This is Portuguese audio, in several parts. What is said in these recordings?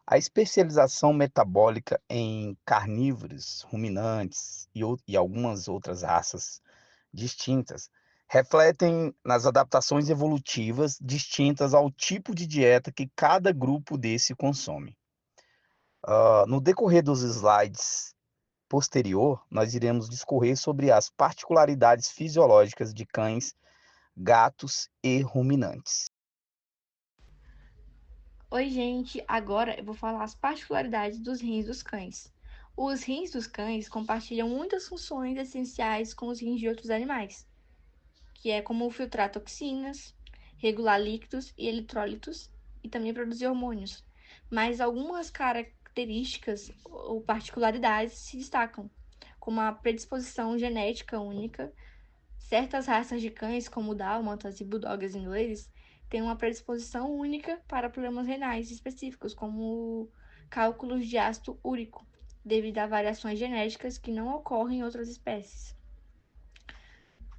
A especialização metabólica em carnívoros, ruminantes e algumas outras raças distintas refletem nas adaptações evolutivas distintas ao tipo de dieta que cada grupo desse consome. No decorrer dos slides posterior, nós iremos discorrer sobre as particularidades fisiológicas de cães, gatos e ruminantes. Oi, gente! Agora eu vou falar as particularidades dos rins dos cães. Os rins dos cães compartilham muitas funções essenciais com os rins de outros animais, que é como filtrar toxinas, regular líquidos e eletrólitos e também produzir hormônios. Mas algumas características ou particularidades se destacam, como a predisposição genética única. Certas raças de cães, como dálmatas e bulldogs ingleses, têm uma predisposição única para problemas renais específicos, como cálculos de ácido úrico, devido a variações genéticas que não ocorrem em outras espécies.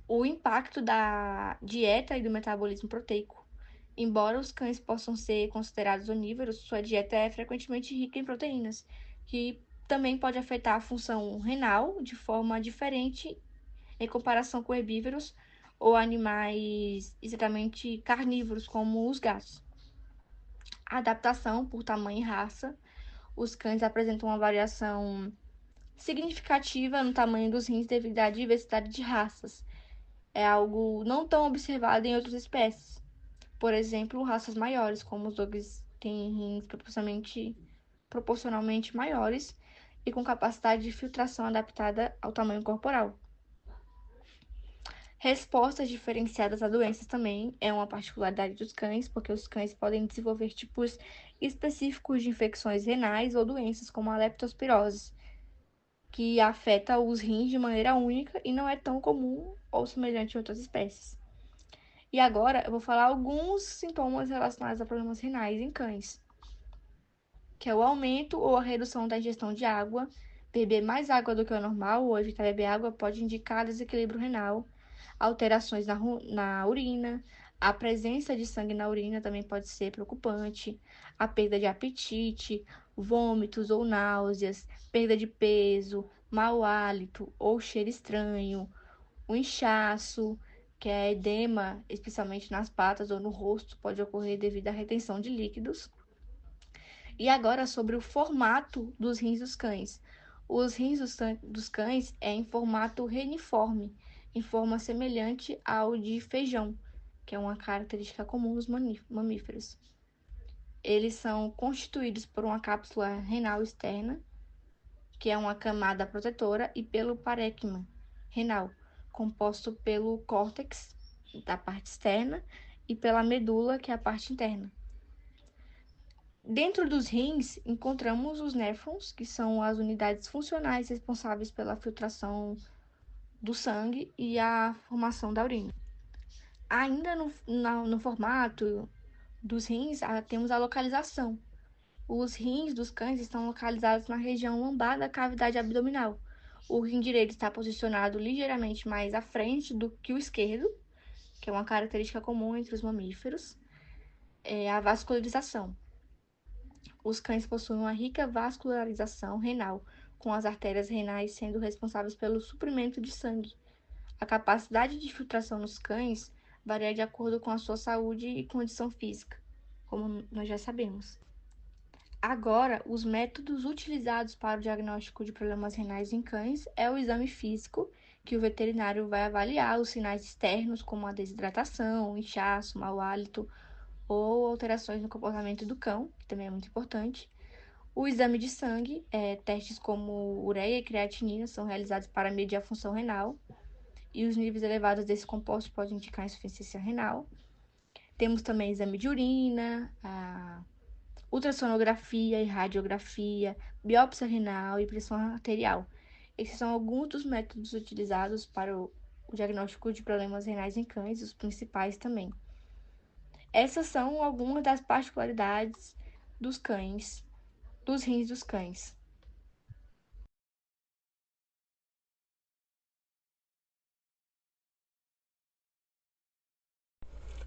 O impacto da dieta e do metabolismo proteico. Embora os cães possam ser considerados onívoros, sua dieta é frequentemente rica em proteínas, que também pode afetar a função renal de forma diferente em comparação com herbívoros ou animais exatamente carnívoros, como os gatos. A adaptação por tamanho e raça. Os cães apresentam uma variação significativa no tamanho dos rins devido à diversidade de raças. É algo não tão observado em outras espécies. Por exemplo, raças maiores, como os dogs, têm rins proporcionalmente maiores e com capacidade de filtração adaptada ao tamanho corporal. Respostas diferenciadas a doenças também é uma particularidade dos cães, porque os cães podem desenvolver tipos específicos de infecções renais ou doenças como a leptospirose, que afeta os rins de maneira única e não é tão comum ou semelhante em outras espécies. E agora eu vou falar alguns sintomas relacionados a problemas renais em cães, que é o aumento ou a redução da ingestão de água. Beber mais água do que o normal ou evitar beber água pode indicar desequilíbrio renal. Alterações na urina, a presença de sangue na urina também pode ser preocupante, a perda de apetite, vômitos ou náuseas, perda de peso, mau hálito ou cheiro estranho, o inchaço, que é edema, especialmente nas patas ou no rosto, pode ocorrer devido à retenção de líquidos. E agora sobre o formato dos rins dos cães. Os rins dos cães é em formato reniforme, em forma semelhante ao de feijão, que é uma característica comum dos mamíferos. Eles são constituídos por uma cápsula renal externa, que é uma camada protetora, e pelo parênquima renal, composto pelo córtex, da parte externa, e pela medula, que é a parte interna. Dentro dos rins, encontramos os néfrons, que são as unidades funcionais responsáveis pela filtração do sangue e a formação da urina. Ainda no formato dos rins, temos a localização. Os rins dos cães estão localizados na região lombar da cavidade abdominal. O rim direito está posicionado ligeiramente mais à frente do que o esquerdo, que é uma característica comum entre os mamíferos. É a vascularização. Os cães possuem uma rica vascularização renal, com as artérias renais sendo responsáveis pelo suprimento de sangue. A capacidade de filtração nos cães varia de acordo com a sua saúde e condição física, como nós já sabemos. Agora, os métodos utilizados para o diagnóstico de problemas renais em cães é o exame físico, que o veterinário vai avaliar os sinais externos, como a desidratação, inchaço, mau hálito ou alterações no comportamento do cão, que também é muito importante. O exame de sangue, testes como ureia e creatinina são realizados para medir a função renal, e os níveis elevados desse composto podem indicar insuficiência renal. Temos também exame de urina, a ultrassonografia e radiografia, biópsia renal e pressão arterial. Esses são alguns dos métodos utilizados para o diagnóstico de problemas renais em cães, os principais também. Essas são algumas das particularidades dos cães, dos rins dos cães.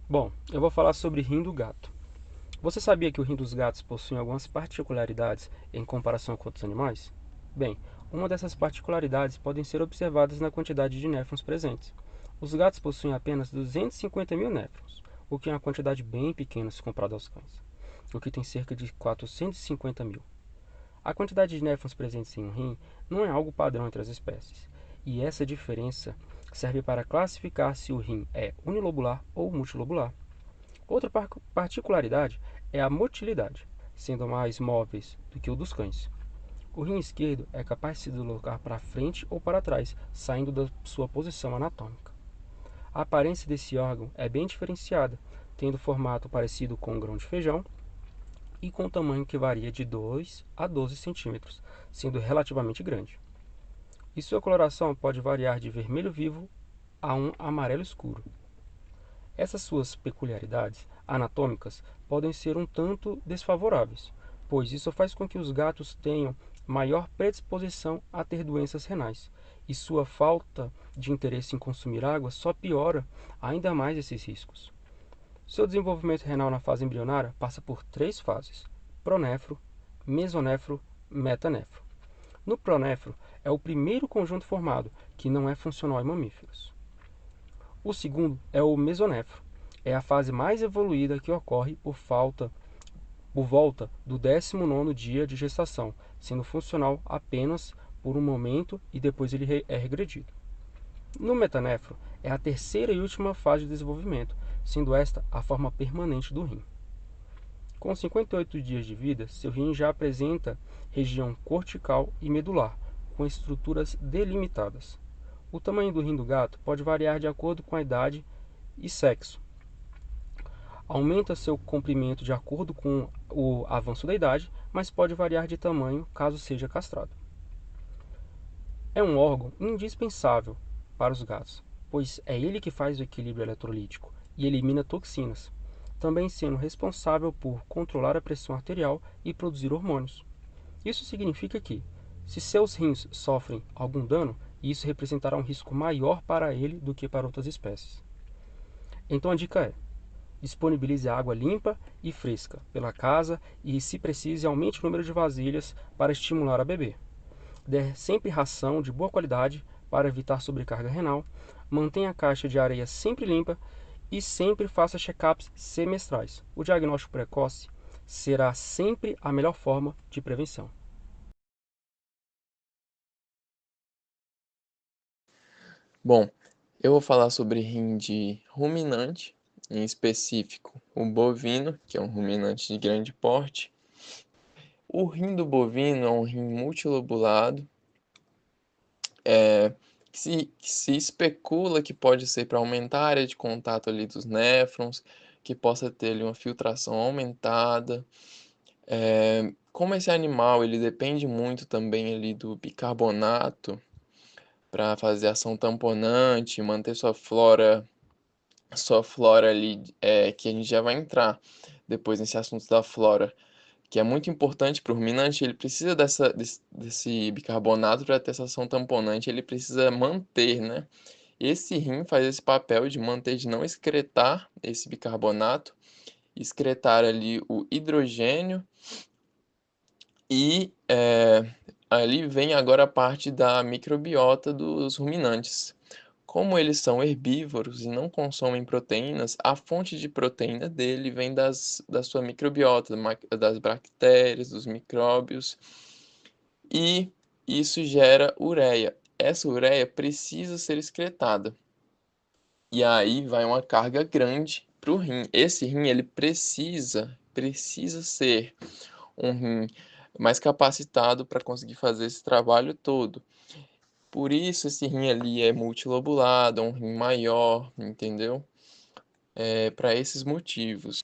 Bom, eu vou falar sobre rim do gato. Você sabia que o rim dos gatos possui algumas particularidades em comparação com outros animais? Bem, uma dessas particularidades podem ser observadas na quantidade de néfrons presentes. Os gatos possuem apenas 250 mil néfrons, o que é uma quantidade bem pequena se comparado aos cães, o que tem cerca de 450 mil. A quantidade de néfrons presentes em um rim não é algo padrão entre as espécies, e essa diferença serve para classificar se o rim é unilobular ou multilobular. Outra particularidade é a motilidade, sendo mais móveis do que o dos cães. O rim esquerdo é capaz de se deslocar para frente ou para trás, saindo da sua posição anatômica. A aparência desse órgão é bem diferenciada, tendo formato parecido com um grão de feijão e com tamanho que varia de 2 a 12 centímetros, sendo relativamente grande. E sua coloração pode variar de vermelho vivo a um amarelo escuro. Essas suas peculiaridades anatômicas podem ser um tanto desfavoráveis, pois isso faz com que os gatos tenham maior predisposição a ter doenças renais, e sua falta de interesse em consumir água só piora ainda mais esses riscos. Seu desenvolvimento renal na fase embrionária passa por três fases: pronefro, mesonefro, metanefro. No pronefro é o primeiro conjunto formado, que não é funcional em mamíferos. O segundo é o mesonefro. É a fase mais evoluída que ocorre por volta do 19º dia de gestação, sendo funcional apenas por um momento e depois ele é regredido. No metanefro é a terceira e última fase de desenvolvimento, sendo esta a forma permanente do rim. Com 58 dias de vida, seu rim já apresenta região cortical e medular, com estruturas delimitadas. O tamanho do rim do gato pode variar de acordo com a idade e sexo. Aumenta seu comprimento de acordo com o avanço da idade, mas pode variar de tamanho caso seja castrado. É um órgão indispensável para os gatos, pois é ele que faz o equilíbrio eletrolítico e elimina toxinas, também sendo responsável por controlar a pressão arterial e produzir hormônios. Isso significa que, se seus rins sofrem algum dano, isso representará um risco maior para ele do que para outras espécies. Então a dica é: disponibilize água limpa e fresca pela casa e, se precise, aumente o número de vasilhas para estimular a beber. Dê sempre ração de boa qualidade para evitar sobrecarga renal. Mantenha a caixa de areia sempre limpa e sempre faça check-ups semestrais. O diagnóstico precoce será sempre a melhor forma de prevenção. Bom, eu vou falar sobre rim de ruminante, em específico o bovino, que é um ruminante de grande porte. O rim do bovino é um rim multilobulado, que se especula que pode ser para aumentar a área de contato ali dos néfrons, que possa ter ali uma filtração aumentada. Como esse animal ele depende muito também ali do bicarbonato para fazer ação tamponante, manter sua flora ali, que a gente já vai entrar depois nesse assunto da flora, que é muito importante para o ruminante. Ele precisa desse bicarbonato para ter essa ação tamponante, ele precisa manter, né? Esse rim faz esse papel de manter, de não excretar esse bicarbonato, excretar ali o hidrogênio e ali vem agora a parte da microbiota dos ruminantes. Como eles são herbívoros e não consomem proteínas, a fonte de proteína dele vem da sua microbiota, das bactérias, dos micróbios, e isso gera ureia. Essa ureia precisa ser excretada. E aí vai uma carga grande para o rim. Esse rim ele precisa ser um rim mais capacitado para conseguir fazer esse trabalho todo. Por isso esse rim ali é multilobulado, é um rim maior, entendeu? Para esses motivos.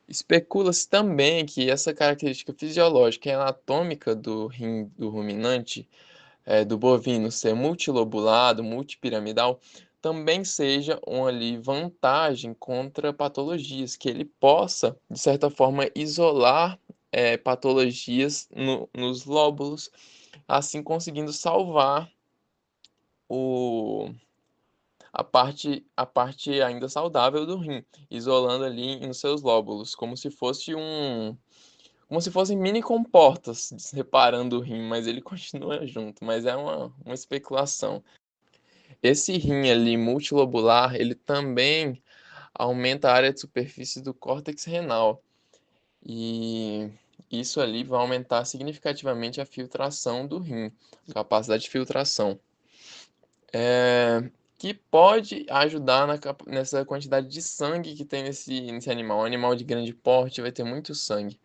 Especula-se também que essa característica fisiológica e anatômica do rim do ruminante, do bovino ser multilobulado, multipiramidal, também seja uma ali vantagem contra patologias, que ele possa, de certa forma, isolar patologias nos lóbulos, assim conseguindo salvar o a parte ainda saudável do rim, isolando ali nos seus lóbulos, como se fossem mini comportas separando o rim, mas ele continua junto, mas é uma especulação. Esse rim ali multilobular, ele também aumenta a área de superfície do córtex renal. E isso ali vai aumentar significativamente a filtração do rim, a capacidade de filtração. Que pode ajudar nessa quantidade de sangue que tem nesse animal. Um animal de grande porte vai ter muito sangue.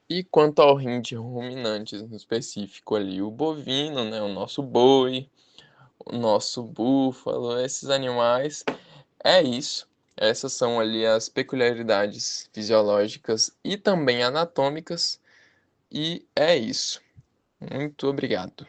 E quanto ao rim de ruminantes, no específico ali, o bovino, né, o nosso boi, o nosso búfalo, esses animais, é isso. Essas são ali as peculiaridades fisiológicas e também anatômicas. E é isso. Muito obrigado.